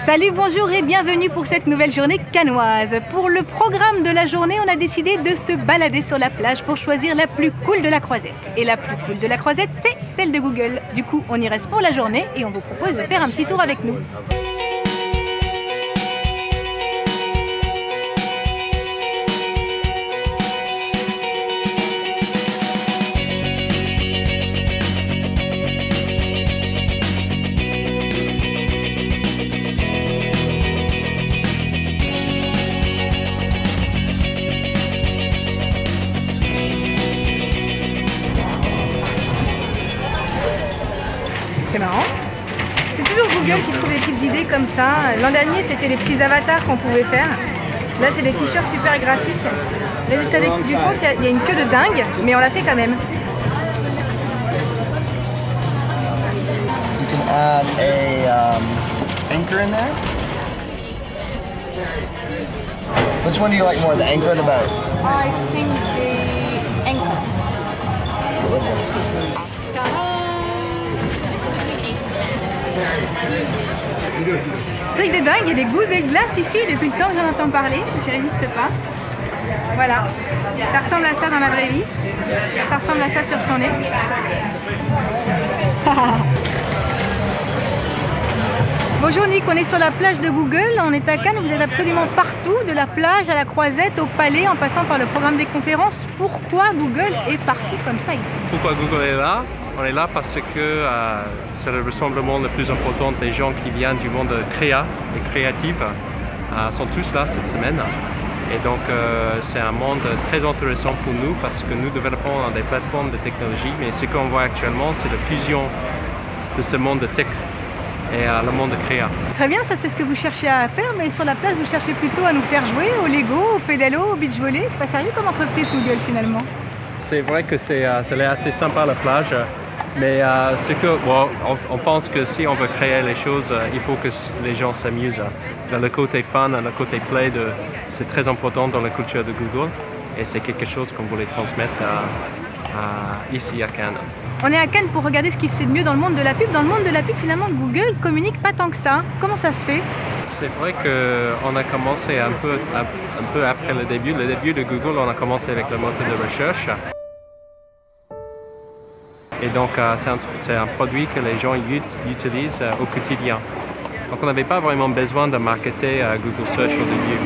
Salut, bonjour et bienvenue pour cette nouvelle journée cannoise. Pour le programme de la journée, on a décidé de se balader sur la plage pour choisir la plus cool de la croisette. Et la plus cool de la croisette, c'est celle de Google. Du coup, on y reste pour la journée et on vous propose de faire un petit tour avec nous. C'est marrant. C'est toujours Google qui trouve des petites idées comme ça. L'an dernier, c'était les petits avatars qu'on pouvait faire. Là, c'est des t-shirts super graphiques. Résultat du compte, il y a une queue de dingue, mais on l'a fait quand même. You can add a anchor in there. Which one do you like more, the anchor or the boat? I think the anchor. Let's go with it. Truc de dingue, il y a des gousses de glace ici depuis le temps que j'en entends parler, je résiste pas. Voilà, ça ressemble à ça dans la vraie vie, ça ressemble à ça sur son nez. Bonjour Nick, on est sur la plage de Google, on est à Cannes, vous êtes absolument partout, de la plage à la Croisette, au Palais, en passant par le programme des conférences. Pourquoi Google est partout comme ça ici? Pourquoi Google est là? On est là parce que c'est le rassemblement le plus important des gens qui viennent du monde créa et créatif. Sont tous là cette semaine. Et donc c'est un monde très intéressant pour nous parce que nous développons dans des plateformes de technologie. Mais ce qu'on voit actuellement, c'est la fusion de ce monde de tech et le monde de créa. Très bien, ça c'est ce que vous cherchez à faire, mais sur la plage vous cherchez plutôt à nous faire jouer au Lego, au pédalo, au beach volley. C'est pas sérieux comme entreprise Google finalement. C'est vrai que c'est assez sympa la plage, mais on pense que si on veut créer les choses, il faut que les gens s'amusent. Le côté fun, le côté play, c'est très important dans la culture de Google et c'est quelque chose qu'on voulait transmettre ici à Cannes. On est à Cannes pour regarder ce qui se fait de mieux dans le monde de la pub. Dans le monde de la pub, finalement, Google communique pas tant que ça. Comment ça se fait? C'est vrai qu'on a commencé un peu après le début. Le début de Google, on a commencé avec le moteur de recherche. Et donc, c'est un produit que les gens utilisent au quotidien. Donc, on n'avait pas vraiment besoin de marketer Google Search au début.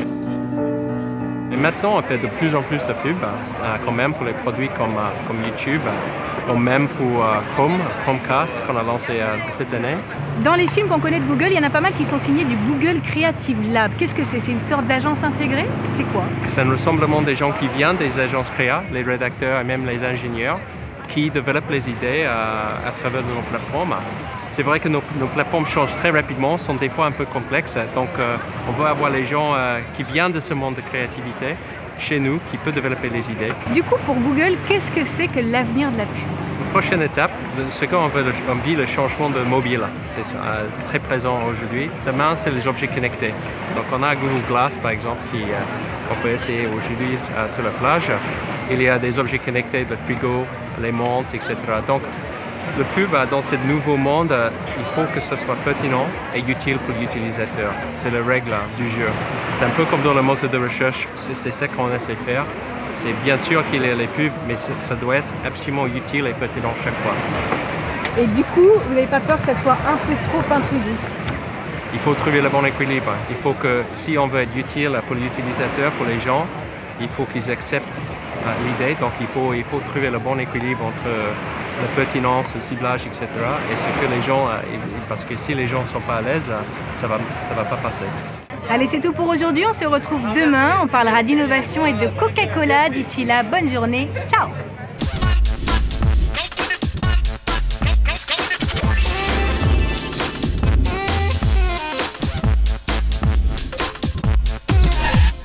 Et maintenant, on fait de plus en plus de pub, quand même pour les produits comme YouTube, ou même pour Chromecast qu'on a lancé cette année. Dans les films qu'on connaît de Google, il y en a pas mal qui sont signés du Google Creative Lab. Qu'est-ce que c'est? C'est une sorte d'agence intégrée? C'est quoi? C'est un rassemblement des gens qui viennent des agences créa, les rédacteurs et même les ingénieurs, qui développent les idées à travers nos plateformes. C'est vrai que nos plateformes changent très rapidement, sont des fois un peu complexes, donc on veut avoir les gens qui viennent de ce monde de créativité chez nous, qui peuvent développer les idées. Du coup, pour Google, qu'est-ce que c'est que l'avenir de la pub? La prochaine étape, c'est qu'on vit le changement de mobile. C'est très présent aujourd'hui. Demain, c'est les objets connectés. Donc on a Google Glass, par exemple, qu'on peut essayer aujourd'hui sur la plage. Il y a des objets connectés, le frigo, les montres, etc. Donc, le pub dans ce nouveau monde, il faut que ce soit pertinent et utile pour l'utilisateur. C'est la règle du jeu. C'est un peu comme dans le moteur de recherche, c'est ça qu'on essaie de faire. C'est bien sûr qu'il y a les pubs, mais ça doit être absolument utile et pertinent chaque fois. Et du coup, vous n'avez pas peur que ça soit un peu trop intrusif? Il faut trouver le bon équilibre. Il faut que si on veut être utile pour l'utilisateur, pour les gens, il faut qu'ils acceptent l'idée. Donc il faut trouver le bon équilibre entre la pertinence, le ciblage, etc. Et ce que les gens, parce que si les gens ne sont pas à l'aise, ça va pas passer. Allez, c'est tout pour aujourd'hui. On se retrouve demain. On parlera d'innovation et de Coca-Cola. D'ici là, bonne journée. Ciao!